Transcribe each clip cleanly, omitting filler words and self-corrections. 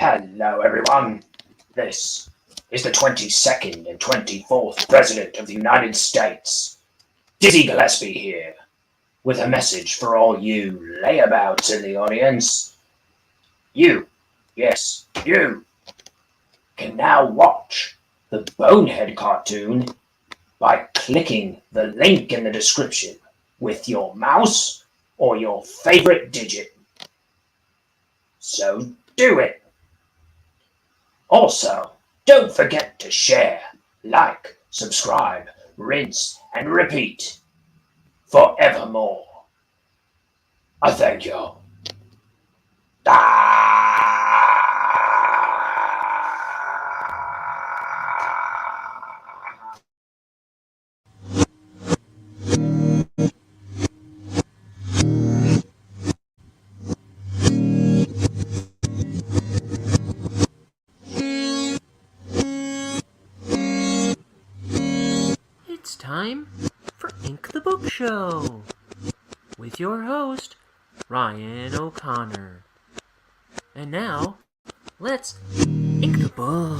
Hello, everyone. This is the 22nd and 24th President of the United States, Dizzy Gillespie here, with a message for all you layabouts in the audience. You, yes, you, can now watch the Bonehead cartoon by clicking the link in the description with your mouse or your favorite digit. So do it. Also, don't forget to share, like, subscribe, rinse, and repeat forevermore. I thank you. It's time for Ink the Book Show with your host, Ryan O'Connor. And now, let's ink the book.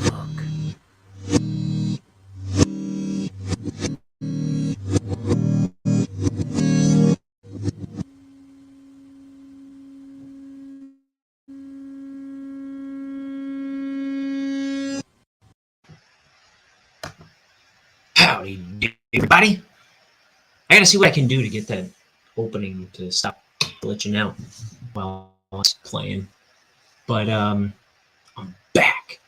Howdy, everybody. I gotta see what I can do to get that opening to stop glitching out while it's playing. But I'm back.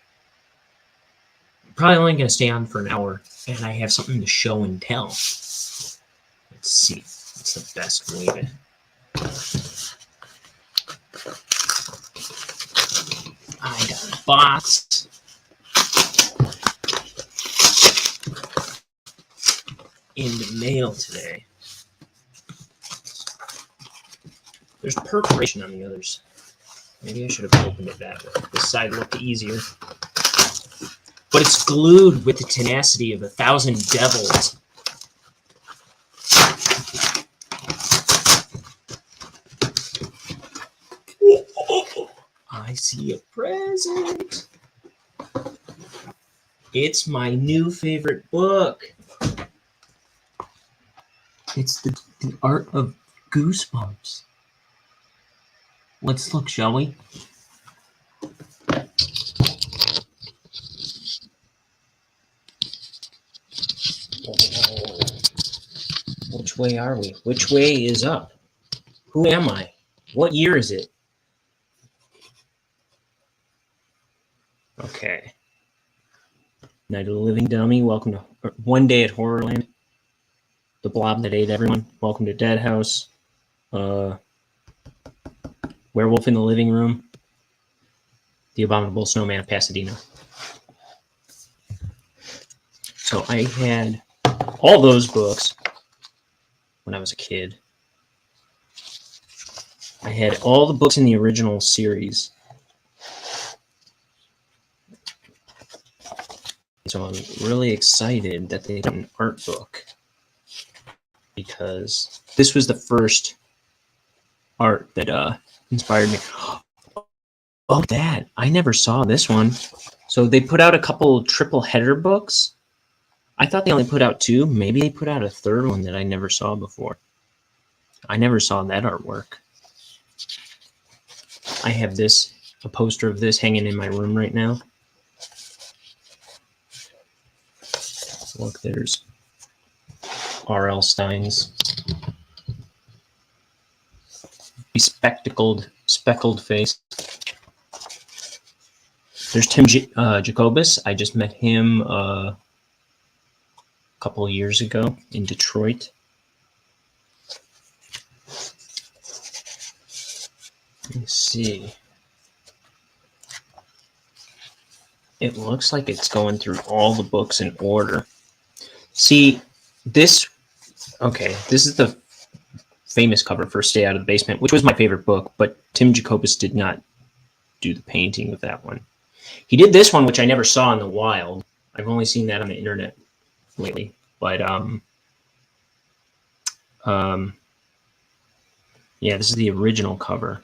I'm probably only gonna stay on for an hour, and I have something to show and tell. Let's see. What's the best way to... I got a box. In the mail today. There's perforation on the others. Maybe I should have opened it that way. This side looked easier. But it's glued with the tenacity of 1,000 devils. I see a present. It's my new favorite book. It's the art of Goosebumps. Let's look, shall we? Oh. Which way are we? Which way is up? Who am I? What year is it? Okay. Night of the Living Dummy. Welcome to One Day at Horrorland. The Blob That Ate Everyone. Welcome to Dead House. Werewolf in the Living Room. The Abominable Snowman of Pasadena. So I had all those books when I was a kid. I had all the books in the original series. So I'm really excited that they did an art book, because this was the first art that inspired me. Oh, that! I never saw this one. So they put out a couple triple header books. I thought they only put out 2. Maybe they put out a 3rd one that I never saw before. I never saw that artwork. I have a poster of this hanging in my room right now. Look, there's R.L. Stein's bespectacled, speckled face. There's Tim Jacobus. I just met him a couple of years ago in Detroit. Let me see. It looks like it's going through all the books in order. See, this is the famous cover for Stay Out of the Basement, which was my favorite book, but Tim Jacobus did not do the painting of that one. He did this one, which I never saw in the wild. I've only seen that on the internet lately. But yeah, this is the original cover,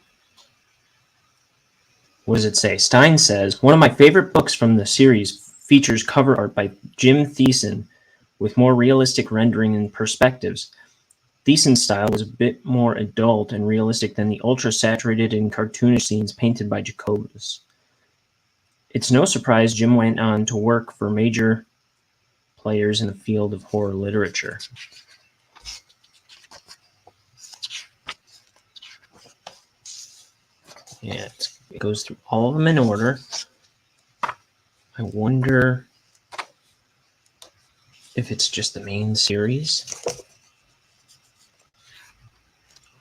What does it say? Stein says, one of my favorite books from the series features cover art by Jim Thiessen with more realistic rendering and perspectives. Thiessen's style was a bit more adult and realistic than the ultra-saturated and cartoonish scenes painted by Jacobus. It's no surprise Jim went on to work for major players in the field of horror literature. Yeah, it goes through all of them in order. I wonder if it's just the main series.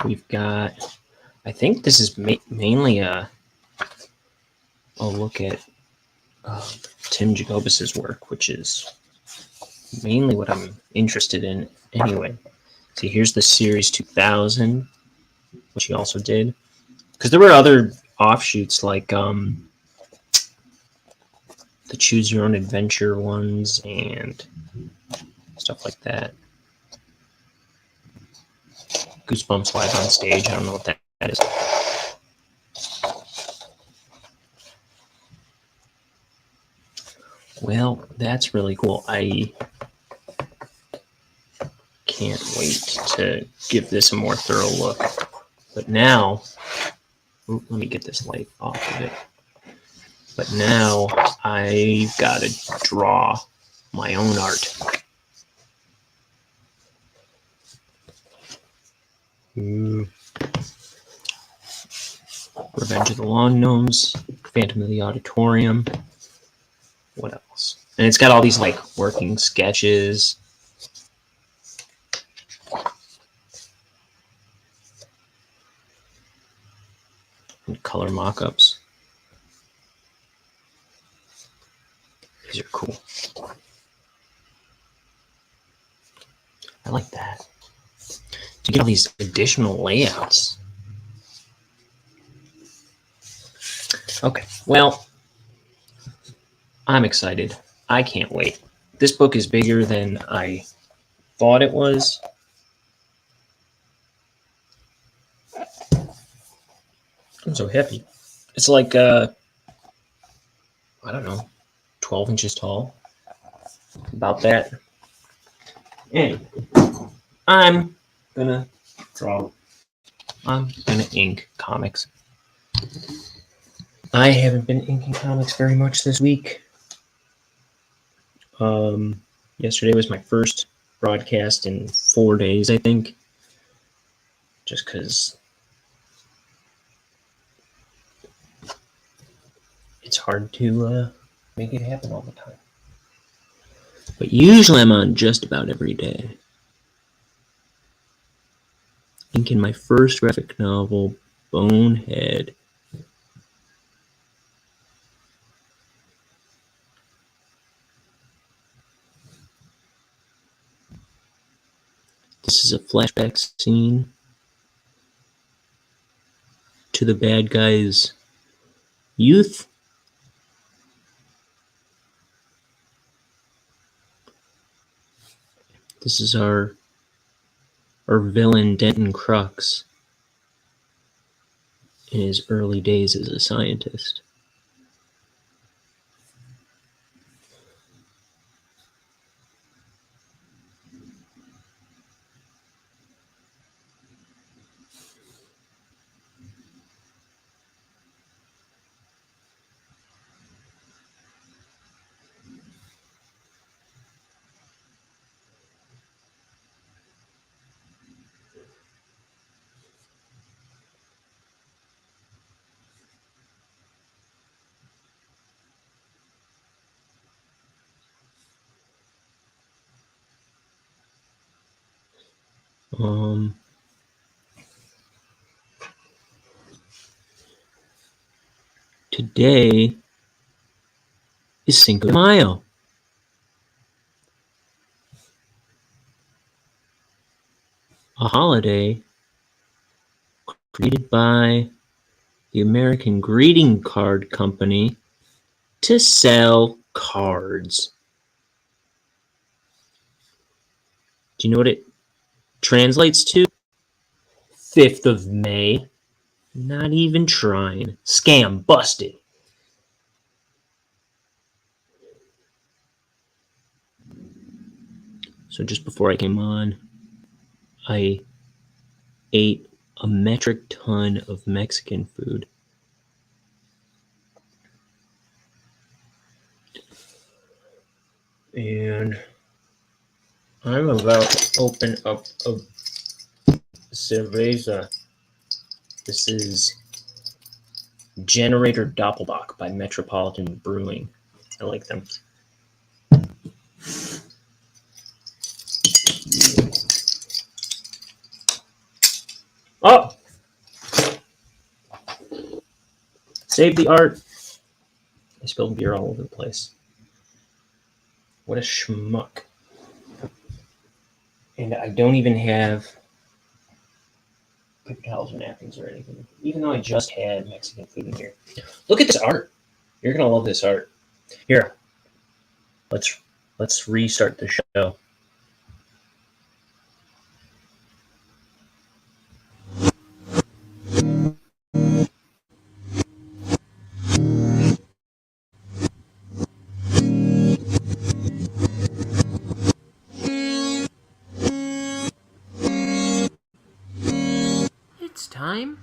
We've got, I think this is mainly a look at Tim Jacobus's work, which is mainly what I'm interested in anyway. See, here's the Series 2000, which he also did. Because there were other offshoots like the Choose Your Own Adventure ones and stuff like that. Goosebumps Live on Stage. I don't know what that is. Well, that's really cool. I can't wait to give this a more thorough look. But now, let me get this light off of it. But now I've got to draw my own art. Revenge of the Lawn Gnomes, Phantom of the Auditorium. What else? And it's got all these like working sketches. And color mock-ups. These are cool. I like that. To get all these additional layouts. Okay, well, I'm excited. I can't wait. This book is bigger than I thought it was. I'm so happy. It's like, I don't know, 12 inches tall. About that. And I'm gonna draw. I'm gonna ink comics. I haven't been inking comics very much this week. Yesterday was my first broadcast in 4 days, I think. Just because it's hard to make it happen all the time. But usually I'm on just about every day. Inking my first graphic novel, Bonehead. This is a flashback scene to the bad guy's youth. This is our villain, Denton Crux, in his early days as a scientist. Today is Cinco de Mayo. A holiday created by the American Greeting Card Company to sell cards. Do you know what it translates to? 5th of May. Not even trying. Scam busted. So just before I came on, I ate a metric ton of Mexican food. And I'm about to open up a cerveza. This is Generator Doppelbock by Metropolitan Brewing. I like them. Oh! Save the art! I spilled beer all over the place. What a schmuck. And I don't even have paper towels or napkins or anything, even though I just had Mexican food in here. Look at this art. You're gonna love this art. Here, let's restart the show. It's time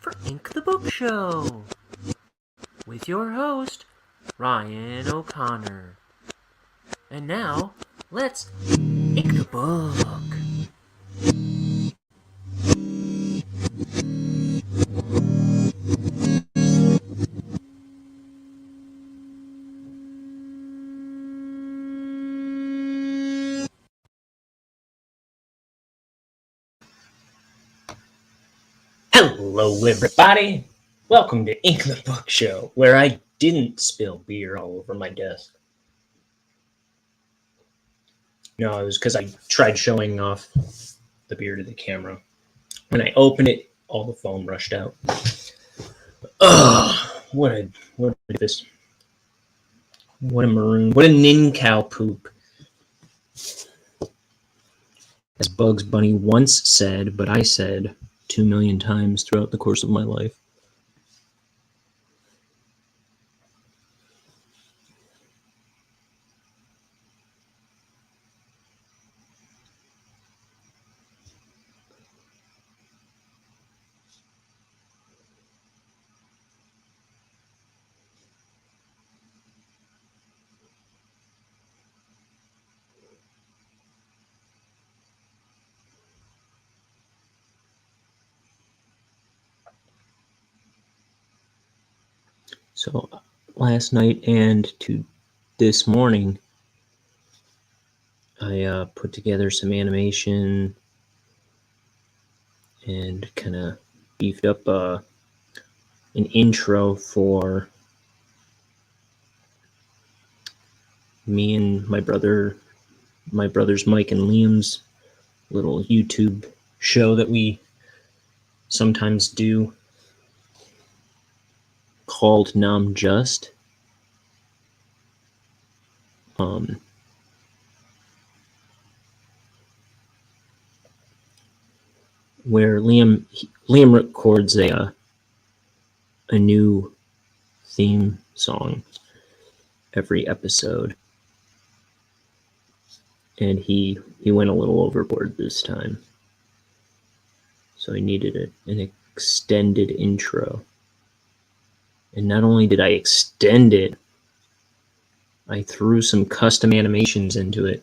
for Ink the Book Show with your host, Ryan O'Connor. And now, let's ink the book. Hello, everybody. Welcome to Ink the Book Show, where I didn't spill beer all over my desk. No, it was because I tried showing off the beer to the camera. When I opened it, all the foam rushed out. Ugh, what a maroon, what a nin-cow poop. As Bugs Bunny once said, but I said 2 million times throughout the course of my life. So last night and to this morning, I put together some animation and kind of beefed up an intro for me and my brothers Mike and Liam's little YouTube show that we sometimes do called Nam Just. Where Liam records a new theme song every episode, and he went a little overboard this time, so he needed an extended intro. And not only did I extend it, I threw some custom animations into it.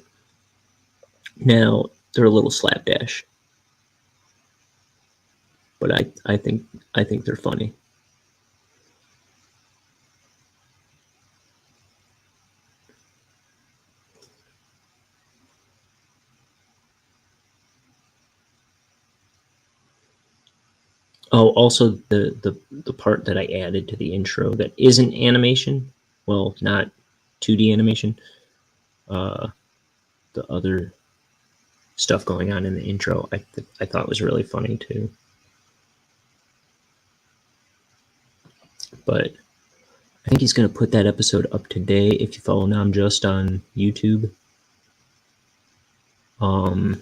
Now they're a little slapdash, but I think they're funny. Oh, also the part that I added to the intro that isn't animation, well, not 2D animation, the other stuff going on in the intro, I thought was really funny too. But I think he's going to put that episode up today if you follow Nam Just on YouTube. What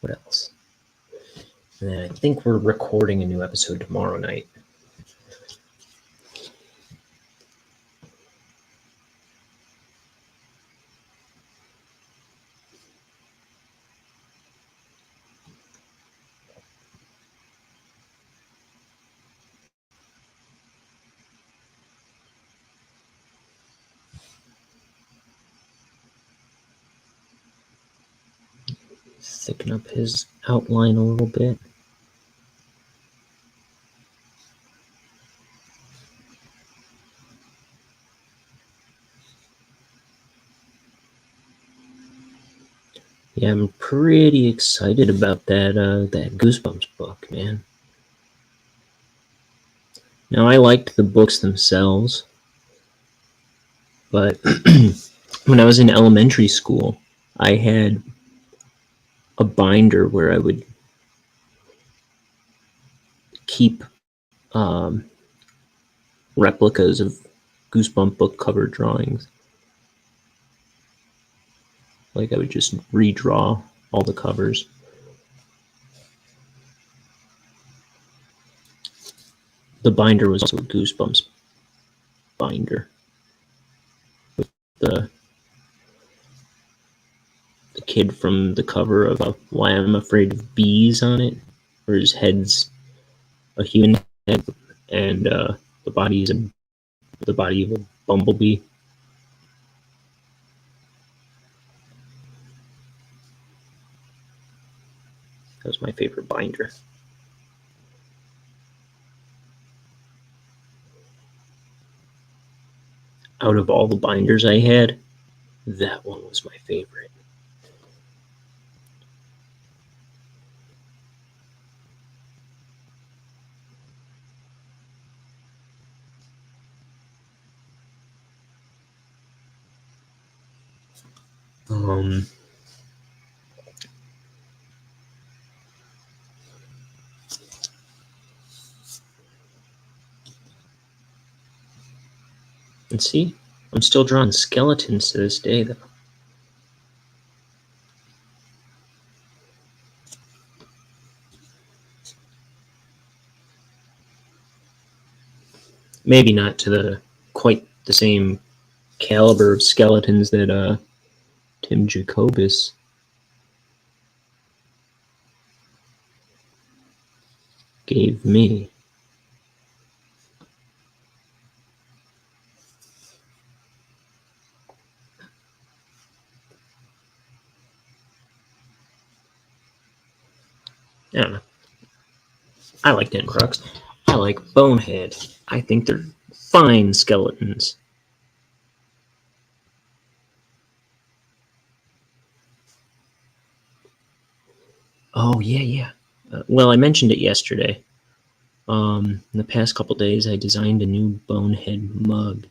else? And then I think we're recording a new episode tomorrow night. thicken up his outline a little bit. Yeah, I'm pretty excited about that Goosebumps book, man. Now, I liked the books themselves, but when I was in elementary school, I had a binder where I would keep replicas of Goosebump book cover drawings. Like, I would just redraw all the covers. The binder was also a Goosebumps binder with the kid from the cover of Why I'm Afraid of Bees on it, where his head's a human head and the body is the body of a bumblebee. That was my favorite binder. Out of all the binders I had, that one was my favorite. And see, I'm still drawing skeletons to this day, though. Maybe not to quite the same caliber of skeletons that Tim Jacobus gave me. I don't know. I like Den Crux. I like Bonehead. I think they're fine skeletons. Oh, yeah. Well, I mentioned it yesterday. In the past couple days, I designed a new Bonehead mug.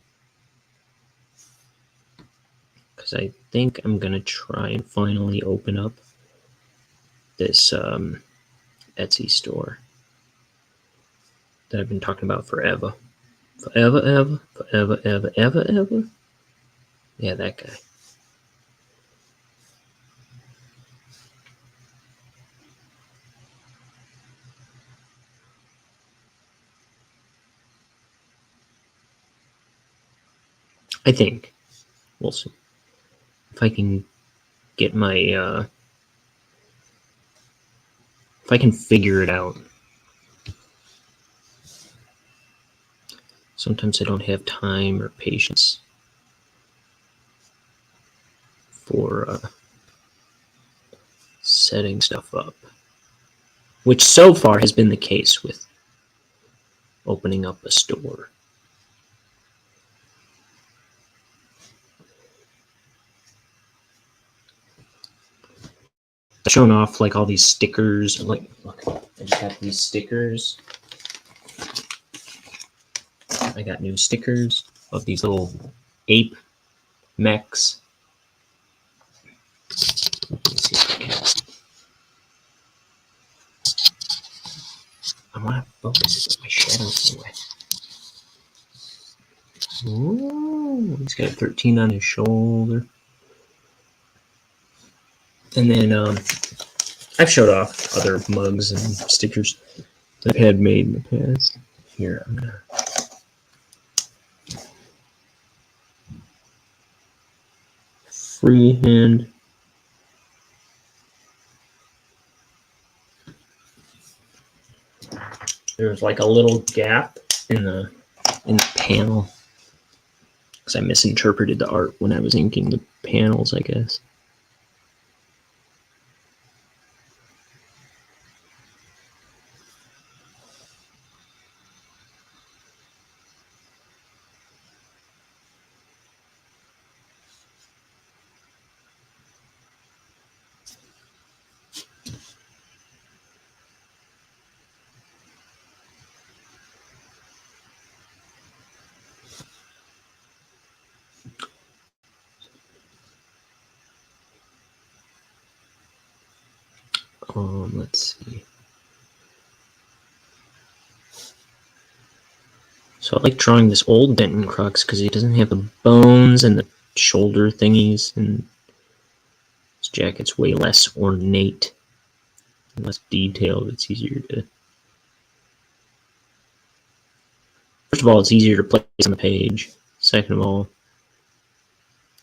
Because I think I'm going to try and finally open up this Etsy store that I've been talking about forever. Forever. Yeah, that guy. I think. We'll see. If I can get my, if I can figure it out. Sometimes I don't have time or patience for setting stuff up, which so far has been the case with opening up a store. I've shown off like all these stickers. Like, look, I just got these stickers. I got new stickers of these little ape mechs. Let me see if I can. I want to focus it, but my shadow's in the way. Ooh, he's got a 13 on his shoulder. And then I've showed off other mugs and stickers that I've had made in the past. Here, I'm gonna freehand. There's like a little gap in the panel because I misinterpreted the art when I was inking the panels, I guess. Let's see. So I like drawing this old Denton Crux because he doesn't have the bones and the shoulder thingies, and his jacket's way less ornate, less detailed. It's easier to... First of all, it's easier to place on the page. Second of all,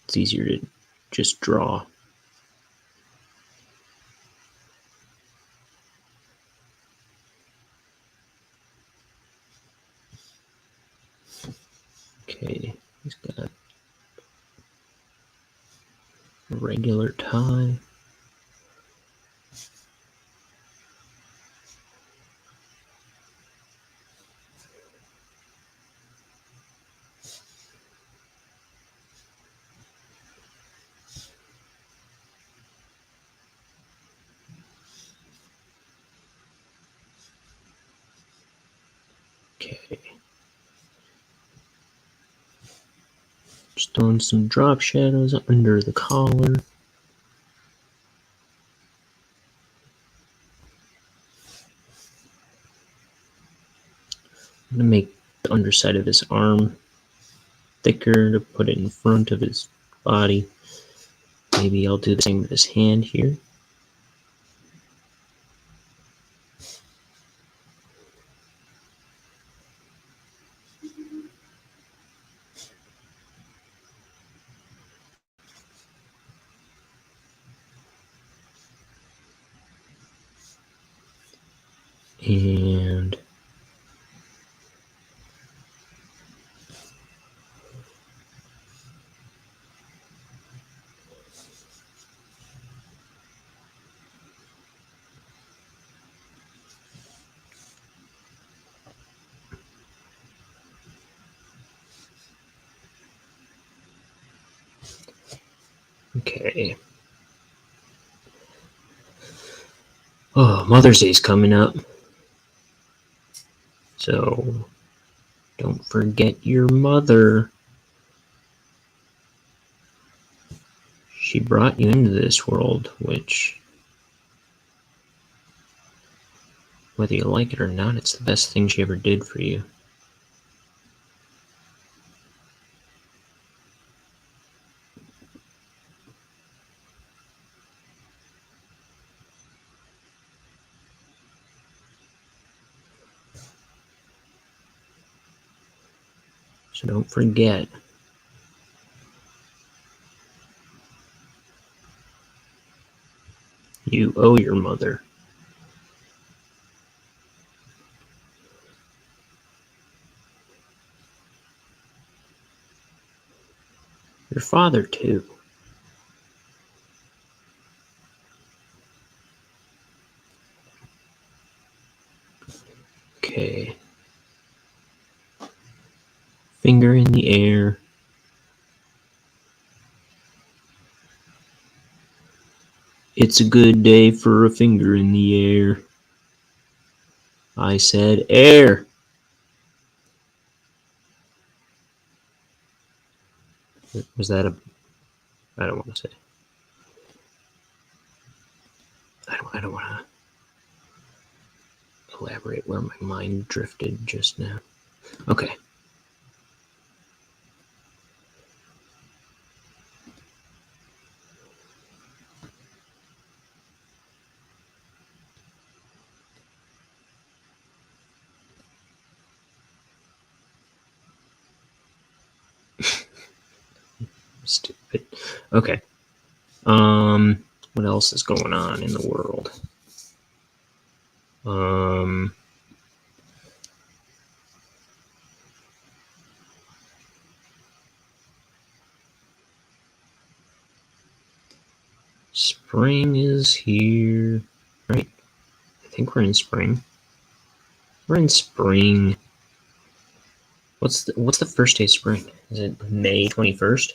it's easier to just draw. Okay, he's got a regular tie. Okay. Just throwing some drop shadows under the collar. I'm going to make the underside of his arm thicker to put it in front of his body. Maybe I'll do the same with his hand here. And okay. Oh, Mother's Day's coming up. So don't forget your mother. She brought you into this world, which, whether you like it or not, it's the best thing she ever did for you. So don't forget. You owe your mother. Your father, too. Okay. Finger in the air. It's a good day for a finger in the air. I said air. Was that a... I don't want to say. I don't want to elaborate where my mind drifted just now. Okay. Stupid. Okay. What else is going on in the world? Spring is here. Right. I think we're in spring. We're in spring. What's the first day of spring? Is it May 21st?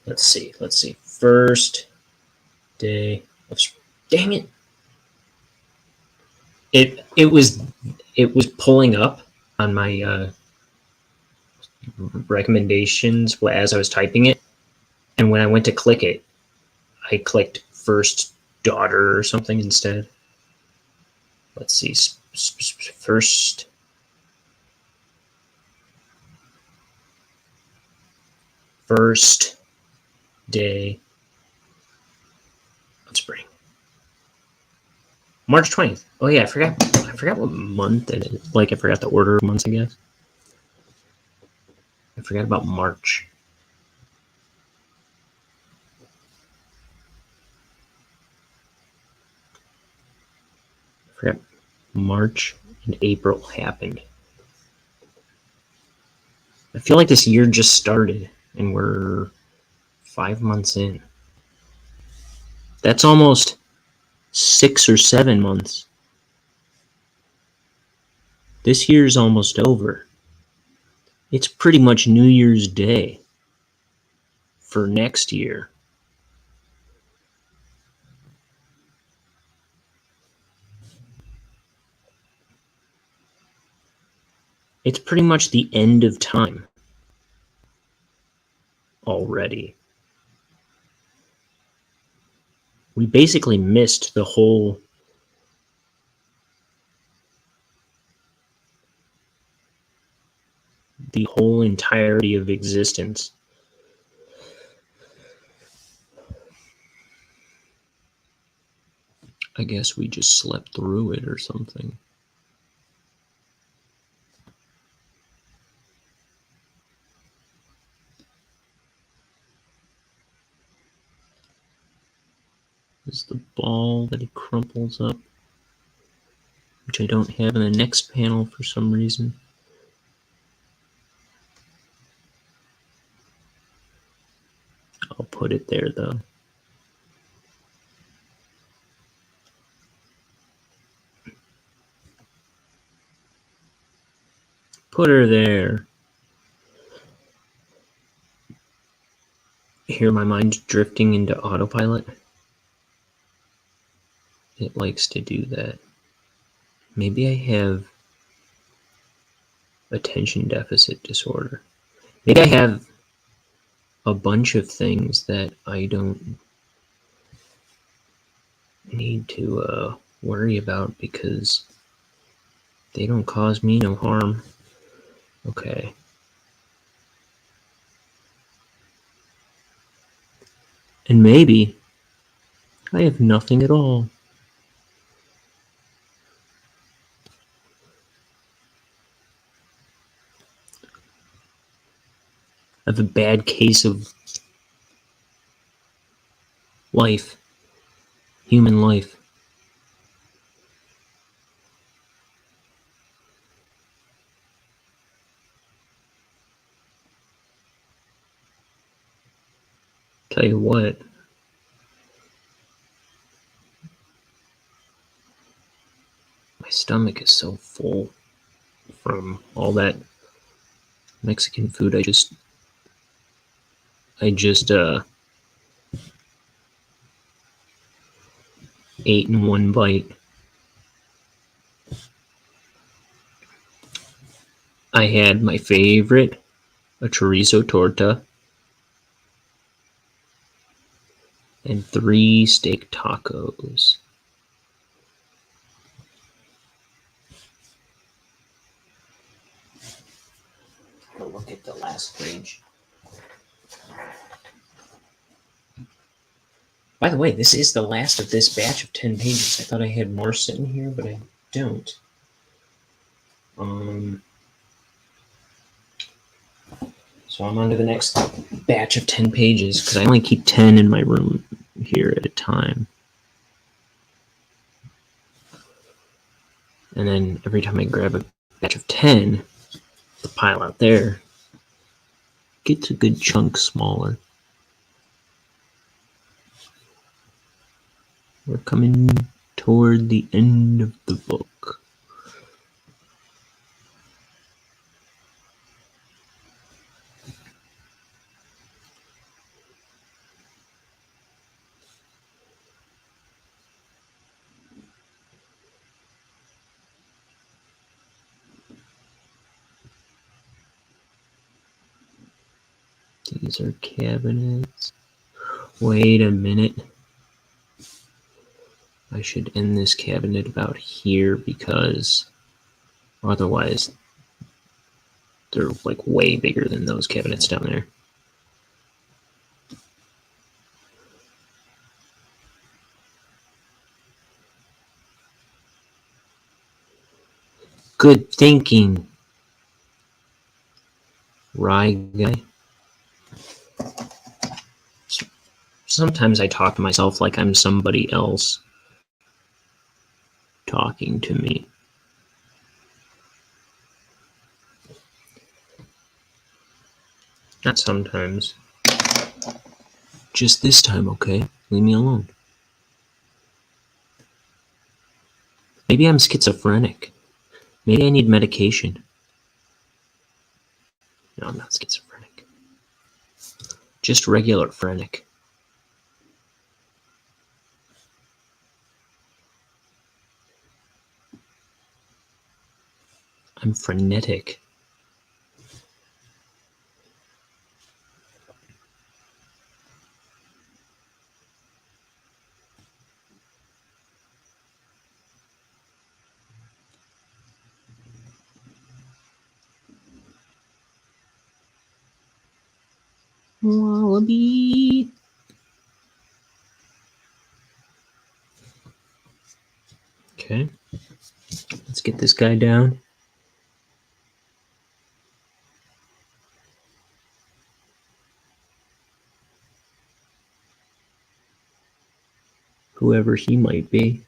Let's see. First day of spring. Dang it. It was pulling up on my recommendations as I was typing it. And when I went to click it, I clicked first daughter or something instead. Let's see. First day of spring. March 20th. Oh yeah, I forgot what month it is. Like I forgot the order of months, I guess. I forgot about March. I forgot March and April happened. I feel like this year just started and we're 5 months in. That's almost 6 or 7 months. This year's almost over. It's pretty much New Year's Day for next year. It's pretty much the end of time already. We basically missed the whole entirety of existence. I guess we just slept through it or something. This is the ball that he crumples up, which I don't have in the next panel for some reason. I'll put it there though. Put her there. Hear my mind drifting into autopilot? It likes to do that. Maybe I have attention deficit disorder. Maybe I have a bunch of things that I don't need to worry about because they don't cause me no harm. Okay. And maybe I have nothing at all. I have a bad case of life, human life. Tell you what, my stomach is so full from all that Mexican food I just ate in one bite. I had my favorite, a chorizo torta, and 3 steak tacos. I'll look at the last page. By the way, this is the last of this batch of 10 pages. I thought I had more sitting here, but I don't. So I'm on to the next batch of 10 pages because I only keep 10 in my room here at a time. And then every time I grab a batch of 10, the pile out there gets a good chunk smaller. We're coming toward the end of the book. These are cabinets. Wait a minute. I should end this cabinet about here because otherwise they're like way bigger than those cabinets down there. Good thinking, Rye guy. Sometimes I talk to myself like I'm somebody else talking to me. Not sometimes. Just this time, okay? Leave me alone. Maybe I'm schizophrenic. Maybe I need medication. No, I'm not schizophrenic. Just regular phrenic. I'm frenetic. Wallaby. Okay. Let's get this guy down. Whoever he might be.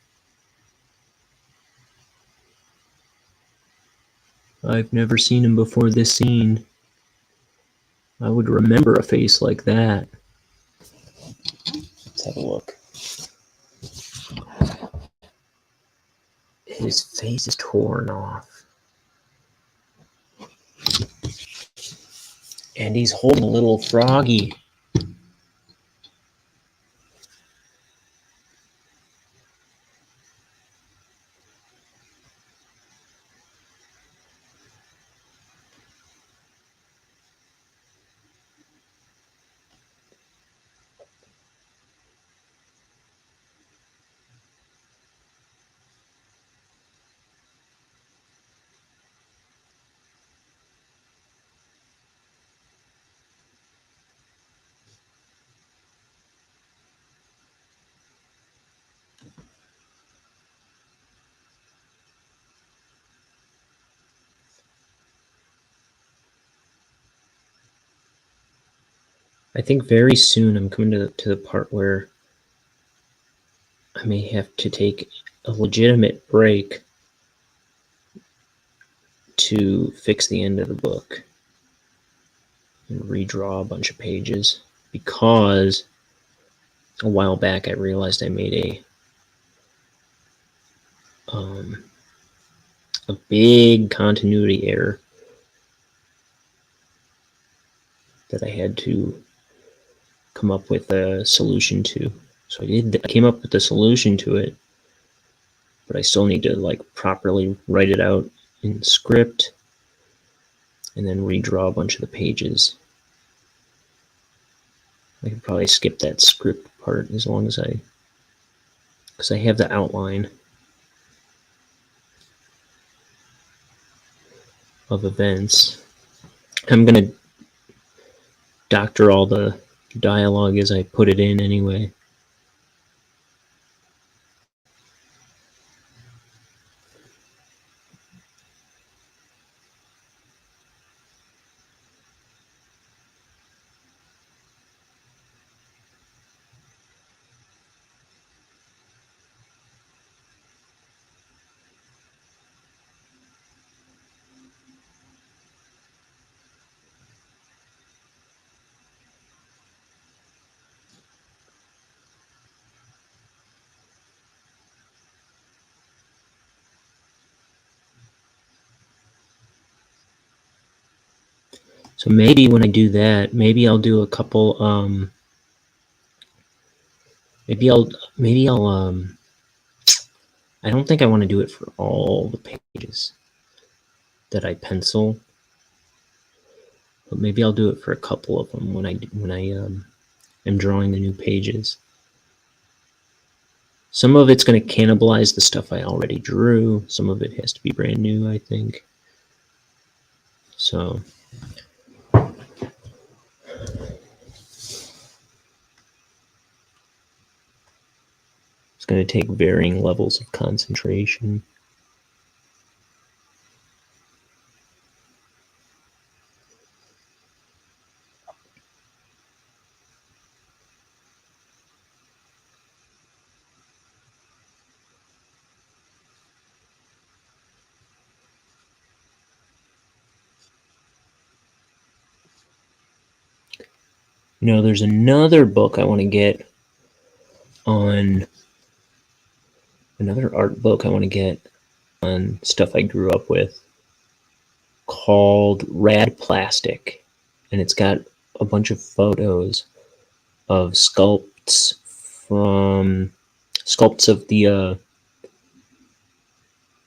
I've never seen him before this scene. I would remember a face like that. Let's have a look. His face is torn off. And he's holding a little froggy. I think very soon I'm coming to the part where I may have to take a legitimate break to fix the end of the book and redraw a bunch of pages, because a while back I realized I made a big continuity error that I had to come up with a solution to. So I came up with the solution to it, but I still need to like properly write it out in script and then redraw a bunch of the pages. I could probably skip that script part as long as because I have the outline of events. I'm gonna doctor all the dialogue as I put it in anyway. So maybe when I do that, maybe I'll do a couple, maybe I'll, I don't think I want to do it for all the pages that I pencil. But maybe I'll do it for a couple of them when I am drawing the new pages. Some of it's going to cannibalize the stuff I already drew. Some of it has to be brand new, I think. So it's going to take varying levels of concentration. You know, there's another book I want to get on, another art book I want to get on stuff I grew up with called Rad Plastic. And it's got a bunch of photos of sculpts of the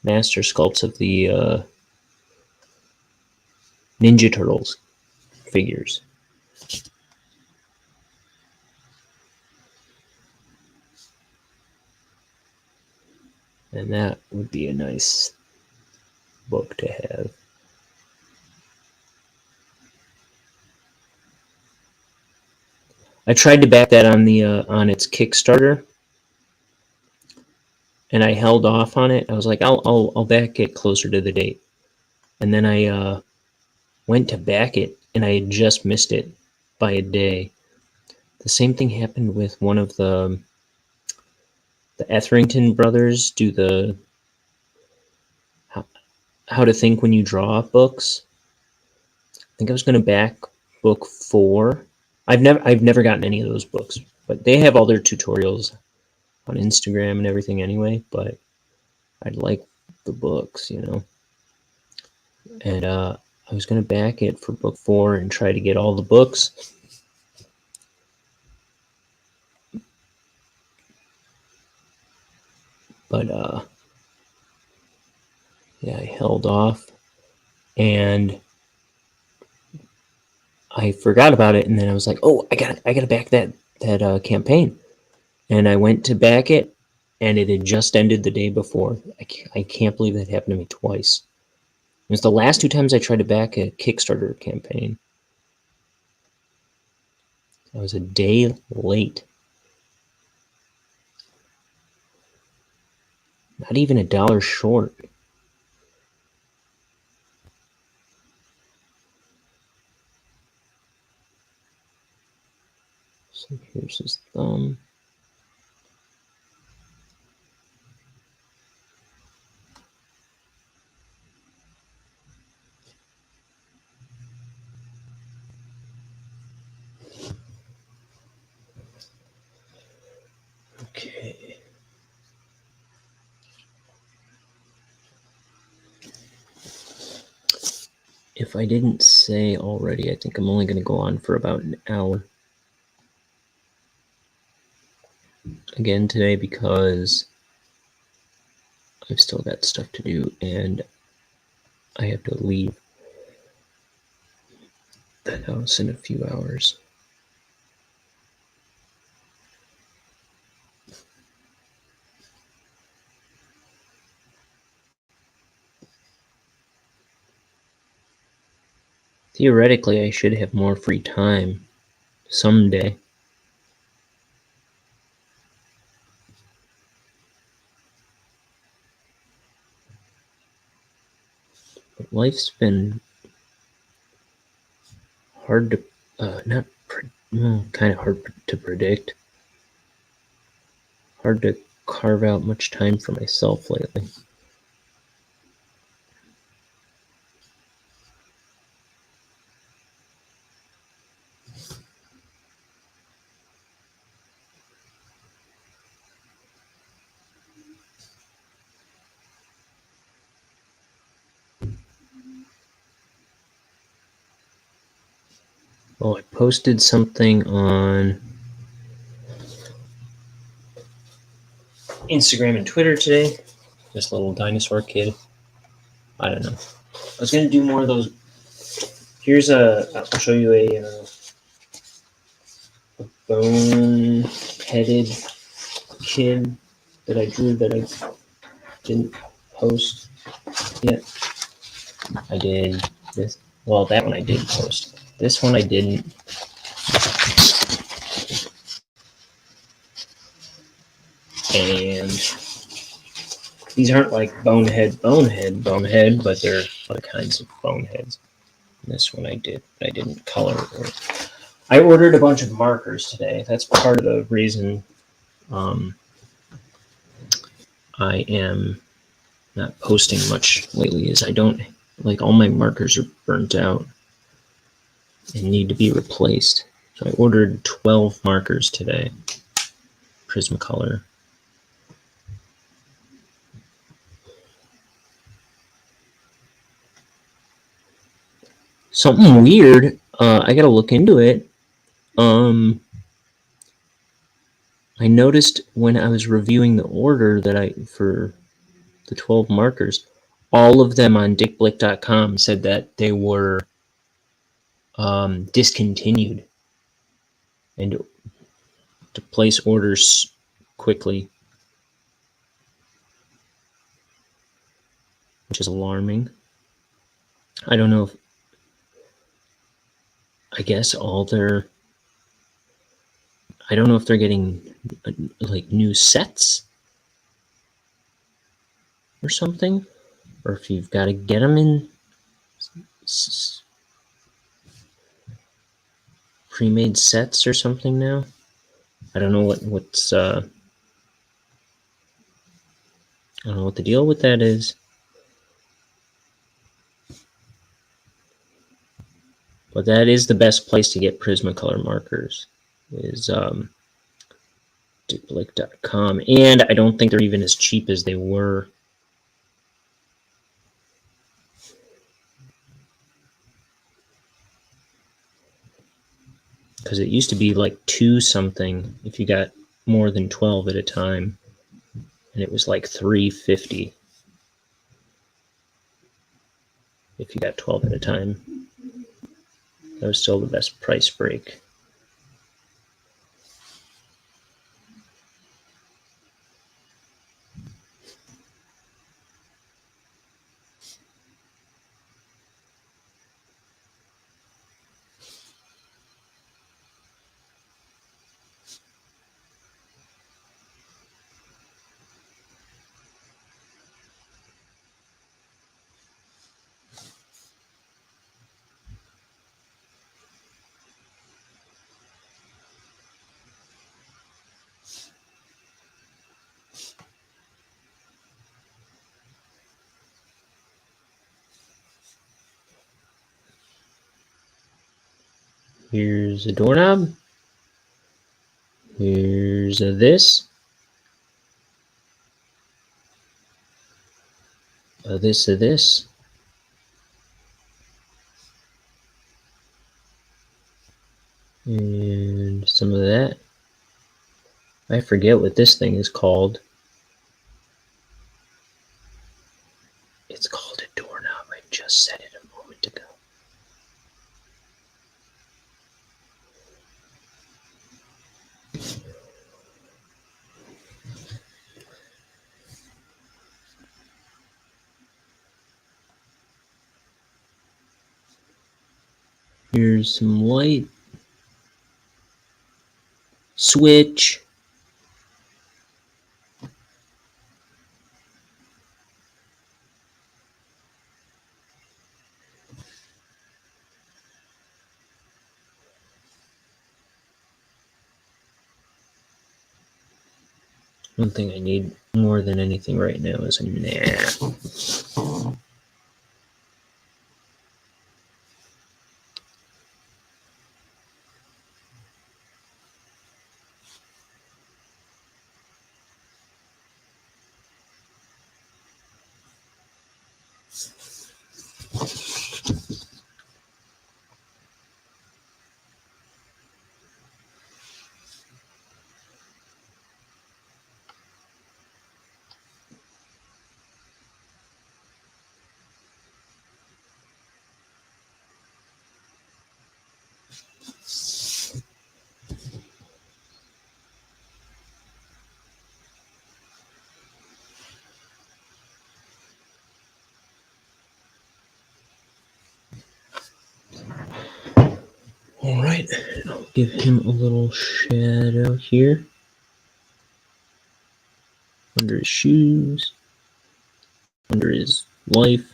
master sculpts of the Ninja Turtles figures. And that would be a nice book to have. I tried to back that on the on its Kickstarter, and I held off on it. I was like, I'll back it closer to the date. And then I went to back it, and I had just missed it by a day. The same thing happened with one of the Etherington brothers do the How to Think When You Draw books. I think I was going to back book 4. I've never gotten any of those books, but they have all their tutorials on Instagram and everything anyway. But I'd like the books, you know. And I was going to back it for book 4 and try to get all the books. But yeah, I held off, and I forgot about it. And then I was like, "Oh, I gotta back that campaign." And I went to back it, and it had just ended the day before. I can't believe that happened to me twice. It was the last 2 times I tried to back a Kickstarter campaign. I was a day late. Not even $1 short. So here's his thumb. Okay. If I didn't say already, I think I'm only going to go on for about an hour. Again today because I've still got stuff to do and I have to leave the house in a few hours. Theoretically, I should have more free time someday. But life's been hard to, kind of hard to predict. Hard to carve out much time for myself lately. Well, I posted something on Instagram and Twitter today. This little dinosaur kid. I don't know. I was going to do more of those I'll show you a bone-headed kid that I drew that I didn't post yet. I did this. Well, that one I did post. This one I didn't. And these aren't like bonehead, but they're other kinds of boneheads. This one I did. I didn't color it. I ordered a bunch of markers today. That's part of the reason I am not posting much lately is I don't, like, all my markers are burnt out and need to be replaced. So I ordered 12 markers today, Prismacolor. Something weird, I gotta look into it. I noticed when I was reviewing the order that for the 12 markers, all of them on dickblick.com said that they were discontinued and to place orders quickly, which is alarming. I don't know if, I guess I don't know if they're getting like new sets or something, or if you've got to get them in pre-made sets or something now. I don't know what's I don't know what the deal with that is. But that is the best place to get Prismacolor markers, is dickblick.com. And I don't think they're even as cheap as they were. Because it used to be like 2 something if you got more than 12 at a time. And it was like $3.50 if you got 12 at a time. That was still the best price break. Here's a doorknob. Here's a this. A this. And some of that. I forget what this thing is called. It's called a doorknob. I just said it a moment ago. Here's some light. Switch. One thing I need more than anything right now is a nap. Alright, I'll give him a little shadow here. Under his shoes. Under his life.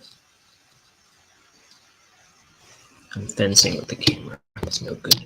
I'm fencing with the camera. That's no good.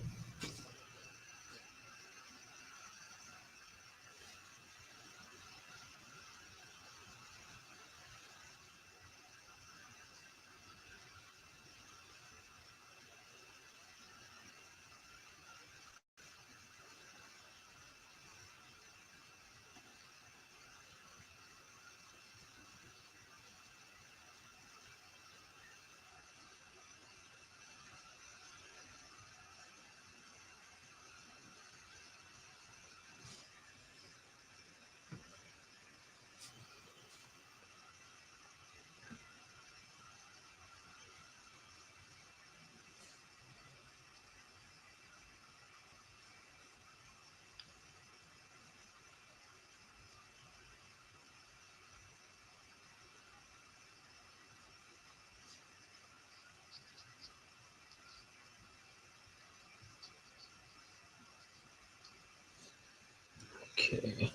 Okay.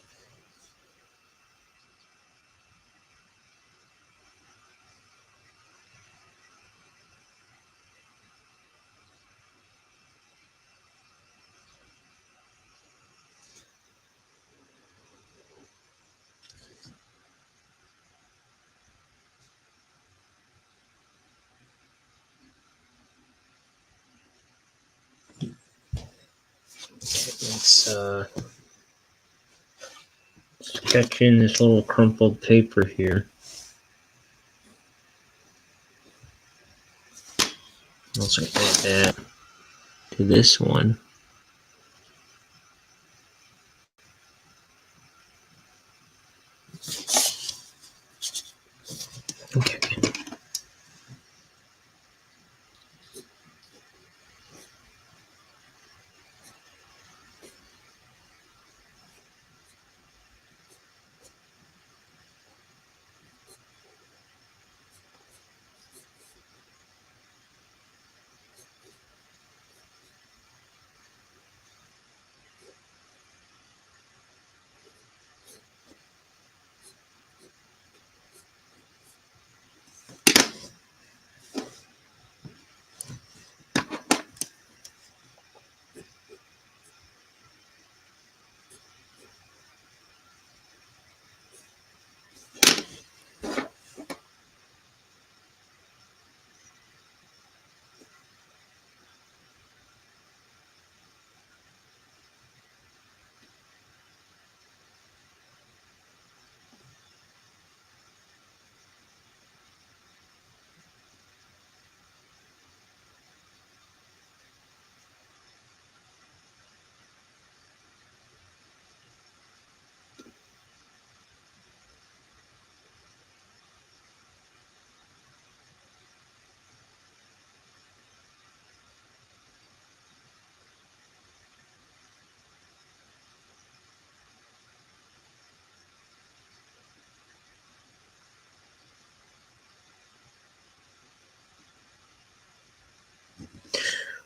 Let's sketch in this little crumpled paper here. Also add that to this one. Okay.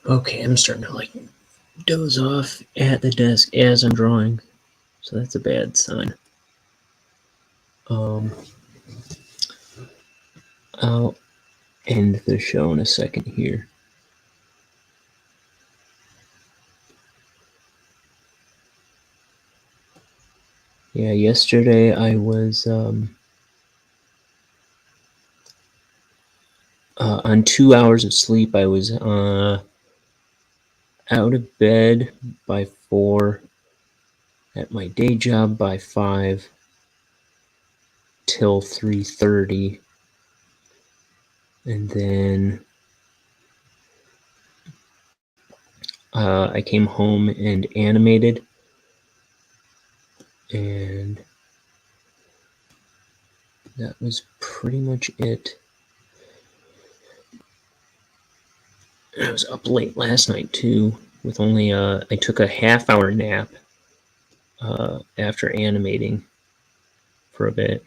Okay, I'm starting to like doze off at the desk as I'm drawing, so that's a bad sign. I'll end the show in a second here. Yeah, yesterday I was on 2 hours of sleep. I was out of bed by 4, at my day job by 5 till 3:30, and then I came home and animated, and that was pretty much it. I was up late last night too, with only I took a half-hour nap after animating for a bit.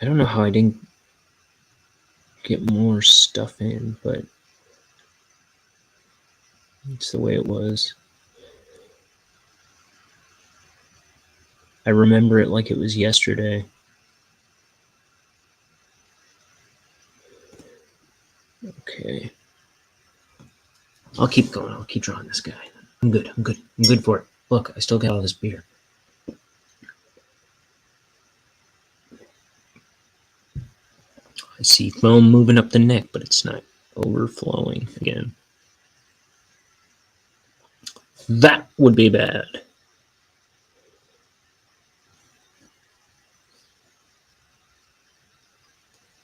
I don't know how I didn't get more stuff in, but it's the way it was. I remember it like it was yesterday. Okay. I'll keep going. I'll keep drawing this guy. I'm good. I'm good for it. Look, I still got all this beer. I see foam moving up the neck, but it's not overflowing again. That would be bad.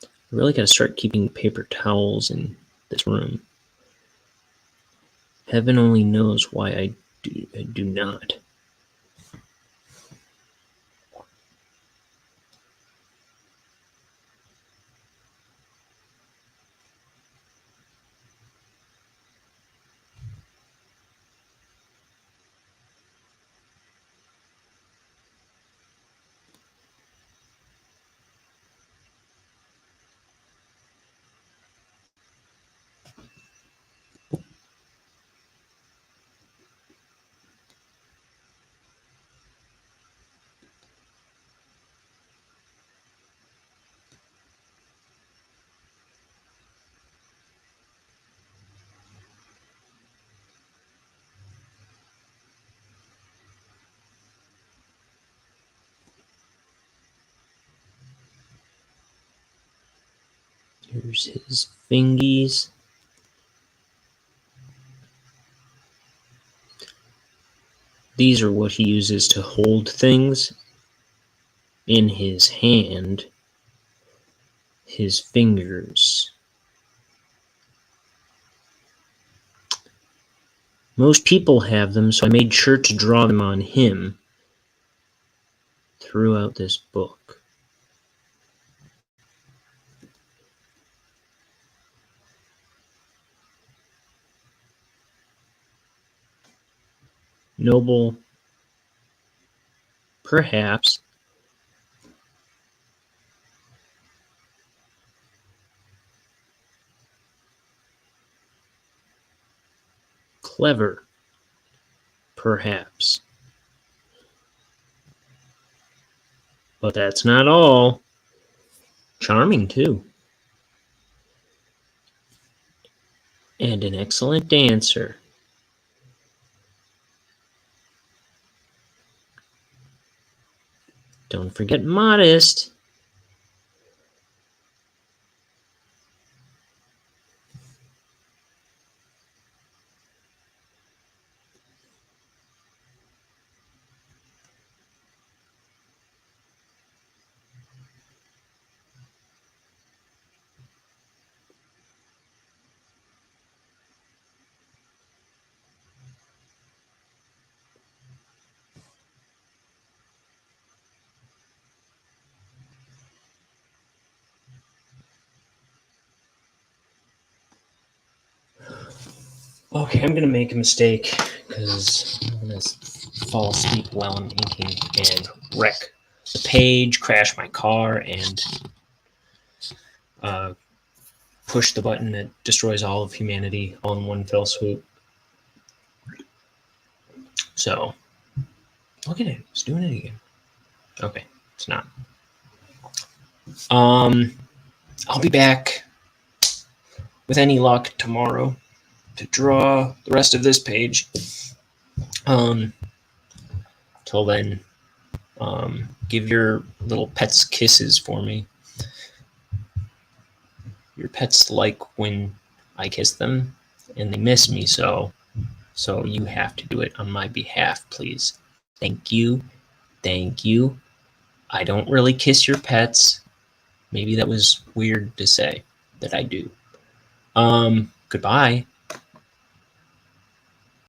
I really got to start keeping paper towels in this room. Heaven only knows why I do not. Here's his fingies. These are what he uses to hold things in his hand. His fingers. Most people have them, so I made sure to draw them on him throughout this book. Noble, perhaps. Clever, perhaps. But that's not all. Charming, too. And an excellent dancer. Don't forget modest. Okay, I'm going to make a mistake because I'm going to fall asleep while I'm inking and wreck the page, crash my car, and push the button that destroys all of humanity all in one fell swoop. So, look at it. It's doing it again. Okay, it's not. I'll be back with any luck tomorrow to draw the rest of this page. Till then, give your little pets kisses for me. Your pets like when I kiss them, and they miss me, so you have to do it on my behalf, please. Thank you. Thank you. I don't really kiss your pets. Maybe that was weird to say that I do. Goodbye.